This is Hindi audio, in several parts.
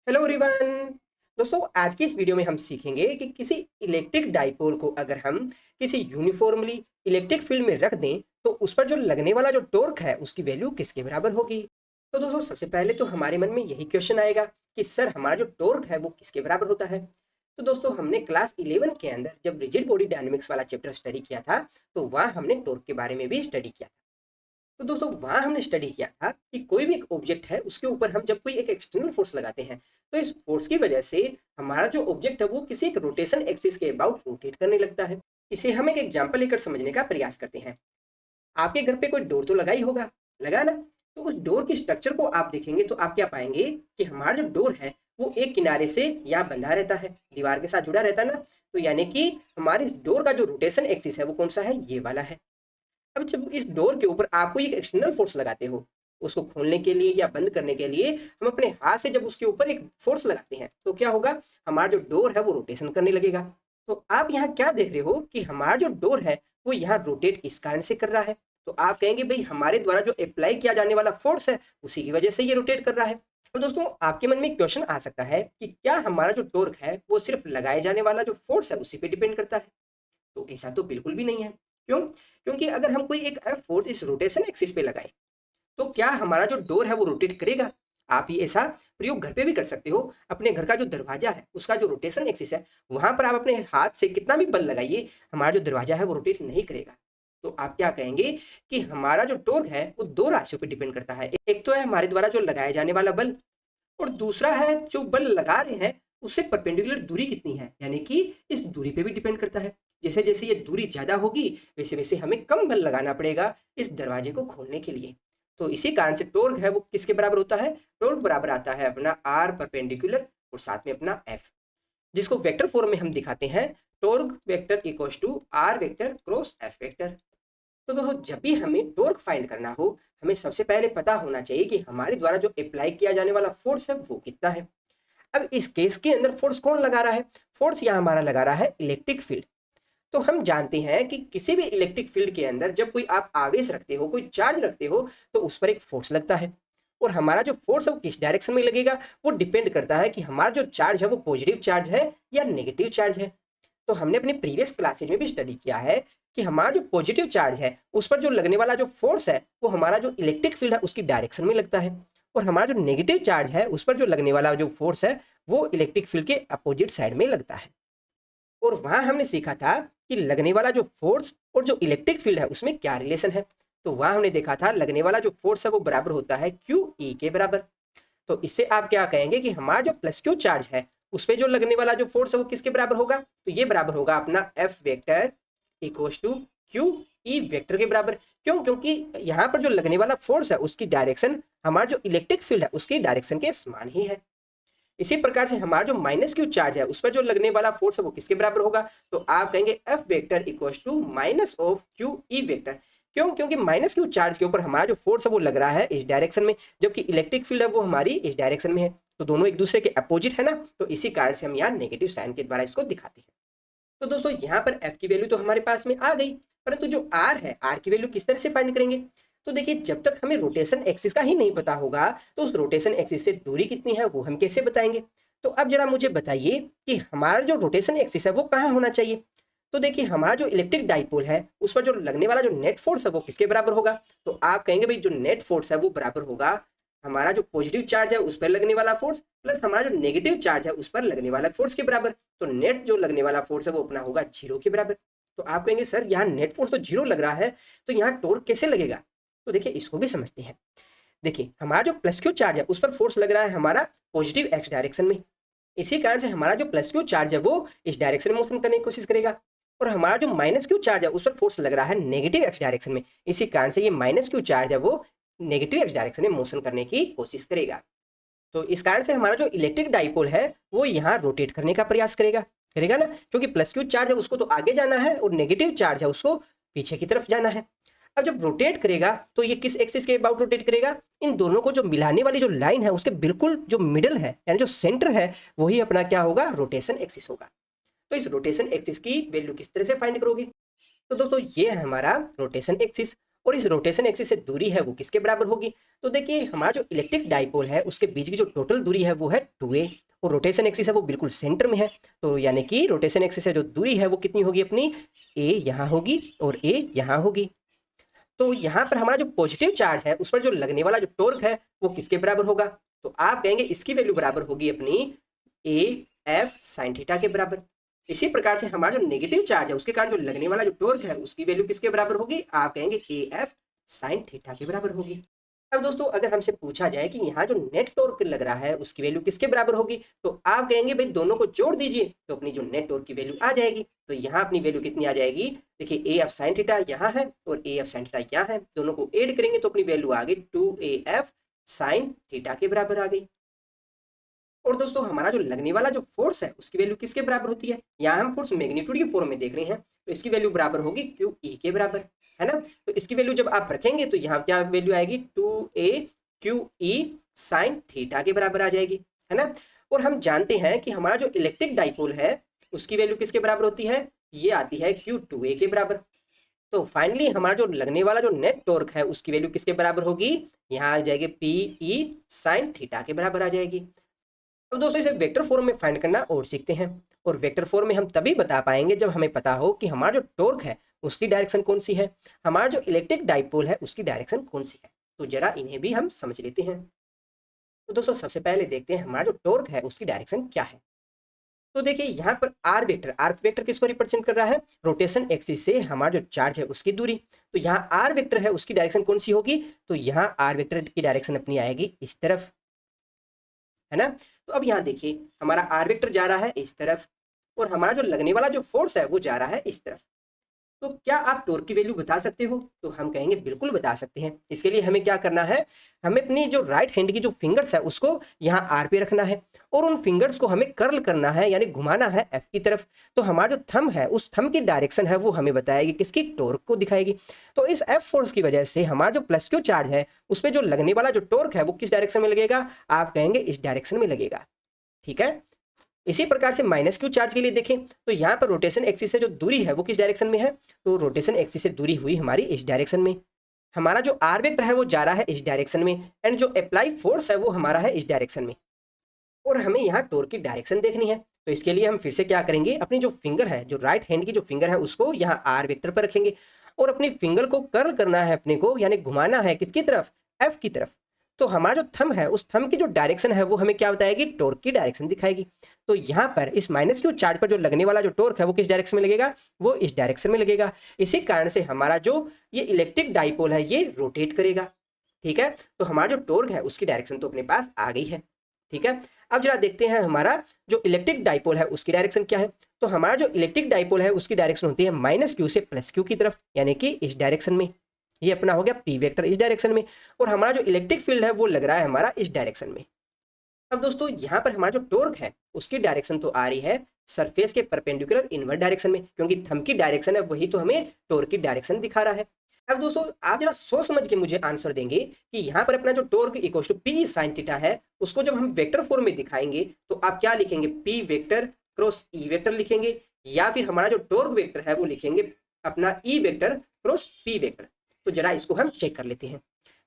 Hello everyone. दोस्तों आज की इस वीडियो में हम सीखेंगे कि किसी इलेक्ट्रिक डाइपोल को अगर हम किसी यूनिफॉर्मली इलेक्ट्रिक फील्ड में रख दें तो उस पर जो लगने वाला जो टॉर्क है उसकी वैल्यू किसके बराबर होगी। तो दोस्तों सबसे पहले तो हमारे मन में यही क्वेश्चन आएगा कि सर हमारा जो टॉर्क है वो किसके बराबर होता है। तो दोस्तों हमने क्लास 11 के अंदर जब रिजिड बॉडी डायनेमिक्स वाला चैप्टर स्टडी किया था तो वहाँ हमने टॉर्क के बारे में भी स्टडी किया था। तो दोस्तों वहाँ हमने स्टडी किया था कि कोई भी एक ऑब्जेक्ट है उसके ऊपर हम जब कोई एक एक्सटर्नल फोर्स लगाते हैं तो इस फोर्स की वजह से हमारा जो ऑब्जेक्ट है वो किसी एक रोटेशन एक्सिस के अबाउट रोटेट करने लगता है। इसे हम एक एग्जांपल लेकर समझने का प्रयास करते हैं। आपके घर पे कोई डोर तो लगा ही होगा, लगा ना। तो उस डोर की स्ट्रक्चर को आप देखेंगे तो आप क्या पाएंगे कि हमारा जो डोर है वो एक किनारे से या बंधा रहता है, दीवार के साथ जुड़ा रहता है ना। तो यानी कि हमारे डोर का जो रोटेशन एक्सिस है वो कौन सा है, ये वाला है। अब जब इस डोर के ऊपर आप कोई एक एक्सटर्नल फोर्स लगाते हो उसको खोलने के लिए या बंद करने के लिए, हम अपने हाथ से जब उसके ऊपर एक फोर्स लगाते हैं तो क्या होगा, हमारा जो डोर है वो रोटेशन करने लगेगा। तो आप यहाँ क्या देख रहे हो कि हमारा जो डोर है वो यहाँ रोटेट इस कारण से कर रहा है। तो आप कहेंगे भाई हमारे द्वारा जो अप्लाई किया जाने वाला फोर्स है उसी की वजह से ये रोटेट कर रहा है। तो दोस्तों आपके मन में एक क्वेश्चन आ सकता है कि क्या हमारा जो टॉर्क है वो सिर्फ लगाए जाने वाला जो फोर्स है उसी पे डिपेंड करता है। तो ऐसा तो बिल्कुल भी नहीं है। क्यों? क्योंकि अगर हम कोई एक फोर्स इस रोटेशन एक्सिस पे लगाएं तो क्या हमारा जो डोर है वो रोटेट करेगा। आप ये ऐसा प्रयोग घर पे भी कर सकते हो। अपने घर का जो दरवाजा है उसका जो रोटेशन एक्सिस है वहां पर आप अपने हाथ से कितना भी बल लगाइए, हमारा जो दरवाजा है वो रोटेट नहीं करेगा। तो आप क्या कहेंगे कि हमारा जो टॉर्क है वो दो राशियों पर डिपेंड करता है। एक तो है हमारे द्वारा जो लगाया जाने वाला बल, और दूसरा है जो बल लगा रहे हैं उससे परपेंडिकुलर दूरी कितनी है, यानी कि इस दूरी पे भी डिपेंड करता है। जैसे जैसे ये दूरी ज्यादा होगी वैसे वैसे हमें कम बल लगाना पड़ेगा इस दरवाजे को खोलने के लिए। तो इसी कारण से टॉर्क है वो किसके बराबर होता है, टॉर्क बराबर आता है अपना आर परपेंडिकुलर और साथ में अपना एफ, जिसको वेक्टर फॉर्म में हम दिखाते हैं torque vector equals to R vector cross F vector. तो दोस्तों जब भी हमें टॉर्क फाइंड करना हो हमें सबसे पहले पता होना चाहिए कि हमारे द्वारा जो अप्लाई किया जाने वाला फोर्स है वो कितना है। अब इस केस के अंदर फोर्स कौन लगा रहा है, फोर्स यहाँ हमारा लगा रहा है इलेक्ट्रिक फील्ड। तो हम जानते हैं कि किसी भी इलेक्ट्रिक फील्ड के अंदर जब कोई आप आवेश रखते हो, कोई चार्ज रखते हो तो उस पर एक फोर्स लगता है। और हमारा जो फोर्स है वो किस डायरेक्शन में लगेगा वो डिपेंड करता है कि हमारा जो चार्ज है वो पॉजिटिव चार्ज है या नेगेटिव चार्ज है। तो हमने अपनी प्रीवियस क्लासेज में भी स्टडी किया है कि हमारा जो पॉजिटिव चार्ज है उस पर जो लगने वाला जो फोर्स है वो हमारा जो इलेक्ट्रिक फील्ड है उसकी डायरेक्शन में लगता है। और हमारा जो नेगेटिव चार्ज है उस पर जो लगने वाला जो फोर्स है वो इलेक्ट्रिक फील्ड के अपोजिट साइड में लगता है। और वहां हमने सीखा था कि लगने वाला जो फोर्स और जो इलेक्ट्रिक फील्ड है उसमें क्या रिलेशन है। तो वहां हमने देखा था लगने वाला जो फोर्स है वो बराबर होता है क्यू ई के बराबर। तो इससे आप क्या कहेंगे कि हमारा जो प्लस क्यू चार्ज है उस पर जो लगने वाला जो फोर्स है वो किसके बराबर होगा, तो ये बराबर होगा अपना F vector equals to Q E vector के बराबर। क्यों? क्योंकि यहाँ पर जो लगने वाला फोर्स है उसकी डायरेक्शन हमारा जो इलेक्ट्रिक फील्ड है उसकी डायरेक्शन के समान ही है। इसी प्रकार से हमारा जो माइनस क्यू चार्ज है उस पर जो लगने वाला फोर्स है वो किसके बराबर होगा, तो आप कहेंगे F vector equals to minus of Q E vector. क्यों? क्योंकि माइनस क्यू चार्ज के ऊपर हमारा जो फोर्स है वो लग रहा है इस डायरेक्शन में, जबकि इलेक्ट्रिक फील्ड है वो हमारी इस डायरेक्शन में है। तो दोनों एक दूसरे के अपोजिट है ना, तो इसी कारण से हम यहाँ नेगेटिव साइन के द्वारा इसको दिखाते हैं। तो दोस्तों यहाँ पर एफ की वैल्यू तो हमारे पास में आ गई, परंतु जो आर है आर की वैल्यू किस तरह से फाइंड करेंगे। तो देखिए जब तक हमें रोटेशन एक्सिस का ही नहीं पता होगा तो उस रोटेशन एक्सिस से दूरी कितनी है वो हम कैसे बताएंगे। तो अब जरा मुझे बताइए कि हमारा जो रोटेशन एक्सिस है वो कहाँ होना चाहिए। तो देखिए हमारा जो इलेक्ट्रिक डाइपोल है उस पर जो लगने वाला जो नेट फोर्स है वो किसके बराबर होगा, तो आप कहेंगे भाई जो नेट फोर्स है वो बराबर होगा हमारा जो पॉजिटिव चार्ज है उस पर लगने वाला फोर्स प्लस हमारा जो नेगेटिव चार्ज है उस पर लगने वाला फोर्स के बराबर। तो नेट जो लगने वाला फोर्स है वो अपना होगा जीरो के बराबर। तो आप कहेंगे सर यहाँ नेट फोर्स तो जीरो लग रहा है तो यहाँ टॉर्क कैसे लगेगा। तो देखिए इसको भी समझते हैं। देखिए हमारा जो प्लस क्यू चार्ज है उस पर फोर्स लग रहा है हमारा पॉजिटिव एक्स डायरेक्शन में। इसी कारण से हमारा जो प्लस क्यू चार्ज है वो इस डायरेक्शन में मोशन करने की कोशिश करेगा। और हमारा जो माइनस क्यू चार्ज है उस पर फोर्स लग रहा है नेगेटिव एक्स डायरेक्शन में। इसी कारण से ये माइनस क्यू चार्ज है वो नेगेटिव एक्स डायरेक्शन में मोशन करने की कोशिश करेगा। तो इस कारण से हमारा जो इलेक्ट्रिक डाइपोल है वो यहाँ रोटेट करने का प्रयास करेगा, करेगा ना, क्योंकि प्लस क्यू चार्ज है उसको तो आगे जाना है और नेगेटिव चार्ज है उसको पीछे की तरफ जाना है। अब जब रोटेट करेगा तो ये किस एक्सिस के अबाउट रोटेट करेगा, इन दोनों को जो मिलाने वाली जो लाइन है उसके बिल्कुल जो मिडल है यानी जो सेंटर है वही अपना क्या होगा, रोटेशन एक्सिस होगा। तो इस रोटेशन एक्सिस की वैल्यू किस तरह से फाइंड करोगे। तो दोस्तों ये है हमारा रोटेशन एक्सिस और इस रोटेशन एक्सिस से दूरी है वो किसके बराबर होगी। तो देखिए हमारा जो इलेक्ट्रिक डाइपोल है उसके बीच की जो टोटल दूरी है वो है 2a, और रोटेशन एक्सिस है वो बिल्कुल सेंटर में है, तो यानी कि रोटेशन एक्सिस से जो दूरी है वो कितनी होगी अपनी, a यहाँ होगी और a यहाँ होगी। तो यहाँ पर हमारा जो पॉजिटिव चार्ज है उस पर जो लगने वाला जो टॉर्क है वो किसके बराबर होगा, तो आप कहेंगे इसकी वैल्यू बराबर होगी अपनी ए एफ साइन थीटा के बराबर। इसी प्रकार से हमारा जो नेगेटिव चार्ज है उसके कारण जो लगने वाला जो टॉर्क है उसकी वैल्यू किसके बराबर होगी, आप कहेंगे ए एफ साइन थीटा के बराबर होगी। अब दोस्तों अगर हमसे पूछा जाए कि यहाँ जो नेट टॉर्क लग रहा है उसकी वैल्यू किसके बराबर होगी, तो आप कहेंगे भाई दोनों को जोड़ दीजिए तो अपनी जो नेट टॉर्क की वैल्यू आ जाएगी। तो यहाँ अपनी वैल्यू कितनी आ जाएगी, देखिए ए एफ साइन थीटा यहाँ है और ए एफ साइन थीटा यहाँ है, दोनों को ऐड करेंगे तो अपनी वैल्यू आ गई 2af साइन थीटा के बराबर आ गई। और दोस्तों हमारा जो लगने वाला जो फोर्स है उसकी वैल्यू किसके बराबर होती है, यहाँ हम फोर्स मैग्नीट्यूड की फॉर्म में देख रहे हैं, तो इसकी वैल्यू बराबर होगी क्यू ई के बराबर, है ना। तो इसकी वैल्यू जब आप रखेंगे तो यहाँ क्या वैल्यू आएगी 2a Q E sine theta के बराबर आ जाएगी, है ना। और हम जानते हैं कि हमारा जो इलेक्ट्रिक डाइपोल है उसकी वैल्यू किसके बराबर होती है, ये आती है Q2a के बराबर। तो फाइनली हमारा जो लगने वाला जो नेट टॉर्क है उसकी वैल्यू किसके बराबर होगी, यहाँ आ जाएगी पी ई साइन थीटा के बराबर आ जाएगी। अब दोस्तों इसे वेक्टर फॉर्म में फाइंड करना और सीखते हैं, और वेक्टर फॉर्म में हम तभी बता पाएंगे जब हमें पता हो कि हमारा जो टॉर्क है उसकी डायरेक्शन कौन सी है, हमारा जो इलेक्ट्रिक डाइपोल है उसकी डायरेक्शन कौन सी है। तो जरा इन्हें भी हम समझ लेते हैं। तो दोस्तों सबसे पहले देखते हैं हमारा जो टॉर्क है उसकी डायरेक्शन क्या है। तो देखिए यहाँ पर आर्क वेक्टर किसको रिप्रेजेंट कर रहा है, रोटेशन एक्सिस से हमारा जो चार्ज है उसकी दूरी। तो यहाँ आर वेक्टर है उसकी डायरेक्शन कौन सी होगी, तो यहाँ आर वेक्टर की डायरेक्शन अपनी आएगी इस तरफ, है ना। तो अब यहाँ देखिए हमारा आर वेक्टर जा रहा है इस तरफ और हमारा जो लगने वाला जो फोर्स है वो जा रहा है इस तरफ। तो क्या आप टॉर्क की वैल्यू बता सकते हो, तो हम कहेंगे बिल्कुल बता सकते हैं। इसके लिए हमें क्या करना है, हमें अपनी जो राइट हैंड की जो फिंगर्स है उसको यहाँ आर पे रखना है और उन फिंगर्स को हमें कर्ल करना है यानी घुमाना है एफ की तरफ। तो हमारा जो थंब है उस थंब की डायरेक्शन है वो हमें बताएगी किसकी, टॉर्क को दिखाएगी। तो इस एफ फोर्स की वजह से हमारा जो प्लस क्यू चार्ज है उस पर जो लगने वाला जो टॉर्क है वो किस डायरेक्शन में लगेगा, आप कहेंगे इस डायरेक्शन में लगेगा, ठीक है। इसी प्रकार से माइनस क्यू चार्ज के लिए देखें तो यहाँ पर रोटेशन एक्सिस से जो दूरी है वो किस डायरेक्शन में है, तो रोटेशन एक्सिस से दूरी हुई हमारी इस डायरेक्शन में। हमारा जो आर वेक्टर है वो जा रहा है इस डायरेक्शन में एंड जो अप्लाई फोर्स है वो हमारा है इस डायरेक्शन में, और हमें यहाँ टॉर्क की डायरेक्शन देखनी है। तो इसके लिए हम फिर से क्या करेंगे, अपनी जो फिंगर है जो राइट हैंड की जो फिंगर है उसको यहाँ आर वेक्टर पर रखेंगे और अपनी फिंगर को कर्ल करना है अपने को, यानी घुमाना है किसकी तरफ, एफ की तरफ। तो हमारा जो थंब है उस थंब की जो डायरेक्शन है वो हमें क्या बताएगी, टॉर्क की डायरेक्शन दिखाएगी। तो यहाँ पर इस माइनस क्यू चार्ज पर जो लगने वाला जो टॉर्क है वो किस डायरेक्शन में लगेगा, वो इस डायरेक्शन में लगेगा। इसी कारण से हमारा जो ये इलेक्ट्रिक डाइपोल है ये रोटेट करेगा, ठीक है। तो हमारा जो टॉर्क है उसकी डायरेक्शन तो अपने पास आ गई है, ठीक है। अब जरा देखते हैं हमारा जो इलेक्ट्रिक डाइपोल है उसकी डायरेक्शन क्या है। तो हमारा जो इलेक्ट्रिक डाइपोल है उसकी डायरेक्शन होती है माइनस क्यू से प्लस क्यू की तरफ, यानी कि इस डायरेक्शन में। ये अपना हो गया पी वेक्टर इस डायरेक्शन में, और हमारा जो इलेक्ट्रिक फील्ड है वो लग रहा है हमारा इस डायरेक्शन में। अब दोस्तों यहाँ पर हमारा जो टॉर्क है उसकी डायरेक्शन तो आ रही है सरफेस के परपेंडिकुलर इनवर्ट डायरेक्शन में, क्योंकि थंब की डायरेक्शन है वही तो हमें टॉर्क की डायरेक्शन दिखा रहा है। अब दोस्तों आप जरा सोच समझ के मुझे आंसर देंगे कि यहाँ पर अपना जो torque equal to P sine theta है उसको जब हम वेक्टर फॉर्म में दिखाएंगे तो आप क्या लिखेंगे, P vector cross E vector लिखेंगे, या फिर हमारा जो टॉर्क वेक्टर है वो लिखेंगे अपना E vector cross P vector. तो जरा इसको हम चेक कर लेते हैं।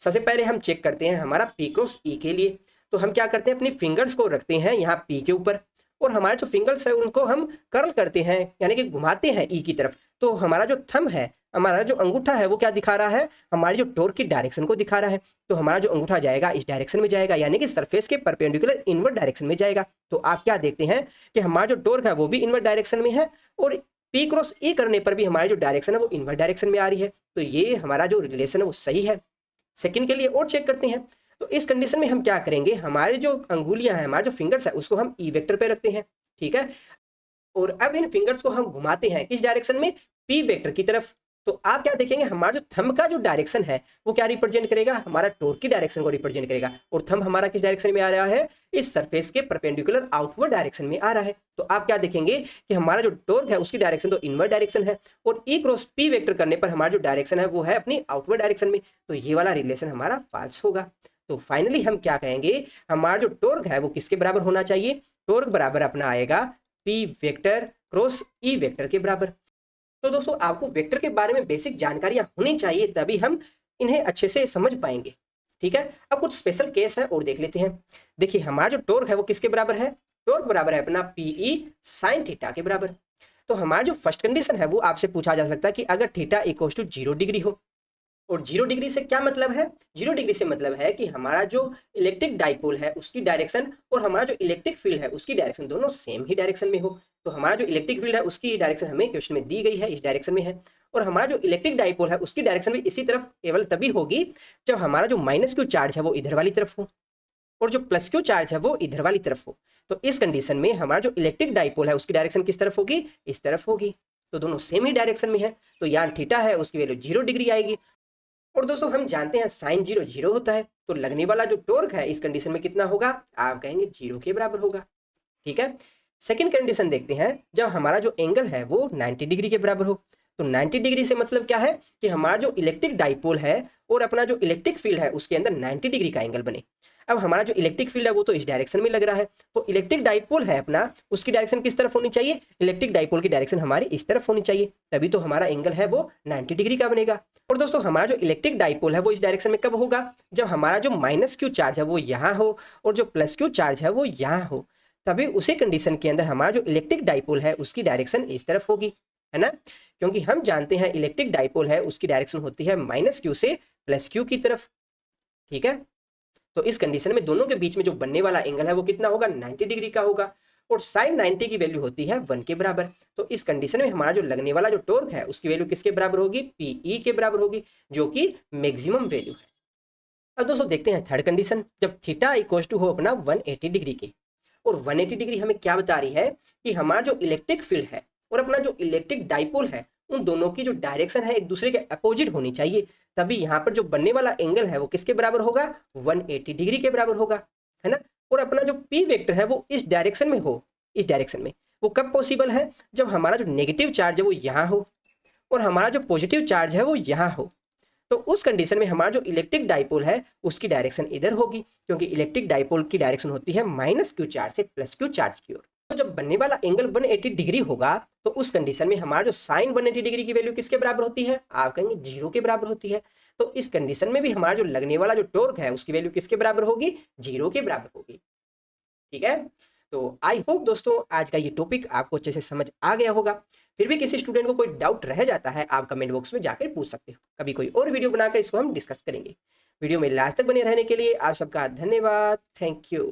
सबसे पहले हम चेक करते हैं हमारा पी क्रॉस ई के लिए। तो हम क्या करते हैं, अपनी फिंगर्स को रखते हैं यहाँ पी के ऊपर और हमारे जो फिंगर्स है उनको हम कर्ल करते हैं यानी कि घुमाते हैं ई की तरफ। तो हमारा जो थंब है, हमारा जो अंगूठा है वो क्या दिखा रहा है, हमारी जो टॉर्क की डायरेक्शन को दिखा रहा है। तो हमारा जो अंगूठा जाएगा इस डायरेक्शन में जाएगा, यानी कि सरफेस के परपेंडिकुलर इनवर्ट डायरेक्शन में जाएगा। तो आप क्या देखते हैं कि हमारा जो टॉर्क है वो भी इनवर्ट डायरेक्शन में है और पी क्रॉस ई करने पर भी हमारी जो डायरेक्शन है वो इनवर्ट डायरेक्शन में आ रही है। तो ये हमारा जो रिलेशन है वो सही है। सेकंड के लिए और चेक करते हैं। तो इस कंडीशन में हम क्या करेंगे, हमारे जो अंगुलियां हैं, हमारा जो फिंगर्स है उसको हम ई वेक्टर पे रखते हैं, ठीक है। और अब इन फिंगर्स को हम घुमाते हैं किस डायरेक्शन में, पी वेक्टर की तरफ। तो आप क्या देखेंगे, हमारा जो थंब का जो डायरेक्शन है वो क्या रिप्रेजेंट करेगा, हमारा टॉर्क की डायरेक्शन को रिप्रेजेंट करेगा। और थंब हमारा किस डायरेक्शन में आ रहा है, इस सरफेस के परपेंडिकुलर आउटवर्ड डायरेक्शन में आ रहा है। तो आप क्या देखेंगे कि हमारा जो टॉर्क है उसकी डायरेक्शन तो इनवर्ड डायरेक्शन है और ई क्रॉस पी वेक्टर करने पर हमारा जो डायरेक्शन है वो है अपनी आउटवर्ड डायरेक्शन में। तो ये वाला रिलेशन हमारा फॉल्स होगा। तो फाइनली हम क्या कहेंगे, हमारा जो टॉर्क है वो किसके बराबर होना चाहिए, टॉर्क बराबर अपना आएगा पी वेक्टर क्रॉस ई वेक्टर के बराबर। तो दोस्तों आपको वेक्टर के बारे में बेसिक जानकारियां होनी चाहिए, तभी हम इन्हें अच्छे से समझ पाएंगे। ठीक है, अब कुछ स्पेशल केस है और देख लेते हैं। देखिए हमारा जो टॉर्क है वो किसके बराबर है, टॉर्क बराबर है अपना पीई साइन थीटा के बराबर। तो हमारा जो फर्स्ट कंडीशन है वो आपसे पूछा जा सकता है कि अगर थीटा इक्वल्स टू 0 डिग्री हो। और 0 डिग्री से क्या मतलब है, 0 डिग्री से मतलब है कि हमारा जो इलेक्ट्रिक डाइपोल है उसकी डायरेक्शन और हमारा जो इलेक्ट्रिक फील्ड है उसकी डायरेक्शन दोनों सेम ही डायरेक्शन में हो। तो हमारा जो इलेक्ट्रिक फील्ड है उसकी डायरेक्शन हमें क्वेश्चन में दी गई है, इस डायरेक्शन में है। और हमारा जो इलेक्ट्रिक डाइपोल है उसकी डायरेक्शन भी इसी तरफ केवल तभी होगी जब हमारा जो माइनस क्यू चार्ज है वो इधर वाली तरफ हो और जो प्लस क्यू चार्ज है वो इधर वाली तरफ हो। तो इस कंडीशन में हमारा जो इलेक्ट्रिक डाइपोल है उसकी डायरेक्शन किस तरफ होगी, इस तरफ होगी। तो दोनों सेम ही डायरेक्शन में है, तो यहाँ थीटा है उसकी वैल्यू 0 डिग्री आएगी। और दोस्तों हम जानते हैं साइन 0 0 होता है, तो लगने वाला जो टॉर्क है इस कंडीशन में कितना होगा, आप कहेंगे 0 के बराबर होगा। ठीक है, सेकंड कंडीशन देखते हैं, जब हमारा जो एंगल है वो 90 डिग्री के बराबर हो। तो 90 डिग्री से मतलब क्या है कि हमारा जो इलेक्ट्रिक डाइपोल है और अपना जो इलेक्ट्रिक फील्ड है उसके अंदर 90 डिग्री का एंगल बने। अब हमारा जो इलेक्ट्रिक फील्ड है वो तो इस डायरेक्शन में लग रहा है, तो इलेक्ट्रिक डाइपोल है अपना, उसकी डायरेक्शन किस तरफ होनी चाहिए, इलेक्ट्रिक डाइपोल की डायरेक्शन हमारी इस तरफ होनी चाहिए, तभी तो हमारा एंगल है वो 90 डिग्री का बनेगा। और दोस्तों हमारा जो इलेक्ट्रिक डाइपोल है वो इस डायरेक्शन में कब होगा, जब हमारा जो माइनस क्यू चार्ज है वो यहाँ हो और जो प्लस क्यू चार्ज है वो यहाँ हो, तभी उसी कंडीशन के अंदर हमारा जो इलेक्ट्रिक डाइपोल है उसकी डायरेक्शन इस तरफ होगी, है ना। क्योंकि हम जानते हैं इलेक्ट्रिक डाइपोल है उसकी डायरेक्शन होती है माइनस क्यू से प्लस क्यू की तरफ। ठीक है, तो इस कंडीशन में दोनों के बीच में जो बनने वाला एंगल है वो कितना होगा, 90 डिग्री का होगा। और साइन 90 की वैल्यू होती है 1 के बराबर। तो इस कंडीशन में हमारा जो लगने वाला जो टॉर्क है उसकी वैल्यू किसके बराबर होगी, पीई के बराबर होगी, जो कि मैक्सिमम वैल्यू है। अब दोस्तों देखते हैं थर्ड कंडीशन, जब थीटा इक्वल्स टू हो अपना 180 डिग्री के। और 180 डिग्री हमें क्या बता रही है कि हमारा जो इलेक्ट्रिक फील्ड है और अपना जो इलेक्ट्रिक डाइपोल है उन दोनों की जो डायरेक्शन है एक दूसरे के अपोजिट होनी चाहिए, तभी यहाँ पर जो बनने वाला एंगल है वो किसके बराबर होगा, 180 डिग्री के बराबर होगा, है ना। और अपना जो पी वेक्टर है वो इस डायरेक्शन में हो, इस डायरेक्शन में वो कब पॉसिबल है, जब हमारा जो नेगेटिव चार्ज है वो यहाँ हो और हमारा जो पॉजिटिव चार्ज है वो यहाँ हो। तो उस कंडीशन में हमारा जो इलेक्ट्रिक डाइपोल है उसकी डायरेक्शन इधर होगी, क्योंकि इलेक्ट्रिक डाइपोल की डायरेक्शन होती है माइनस क्यू चार्ज से प्लस क्यू चार्ज की ओर। तो जब बनने वाला एंगल 180 डिग्री होगा तो उस कंडीशन में हमारा जो साइन 180 डिग्री की वैल्यू किसके बराबर होती है, आप कहेंगे 0 के बराबर होती है। तो इस कंडीशन में भी हमारा जो लगने वाला जो टॉर्क है उसकी वैल्यू किसके बराबर होगी, 0 के बराबर होगी। ठीक है, तो आई होप दोस्तों आज का ये टॉपिक आपको अच्छे से समझ आ गया होगा। फिर भी किसी स्टूडेंट को कोई डाउट रह जाता है आप कमेंट बॉक्स में जाकर पूछ सकते हो, कभी कोई और वीडियो बनाकर इसको हम डिस्कस करेंगे। वीडियो में लास्ट तक बने रहने के लिए आप सबका धन्यवाद, थैंक यू।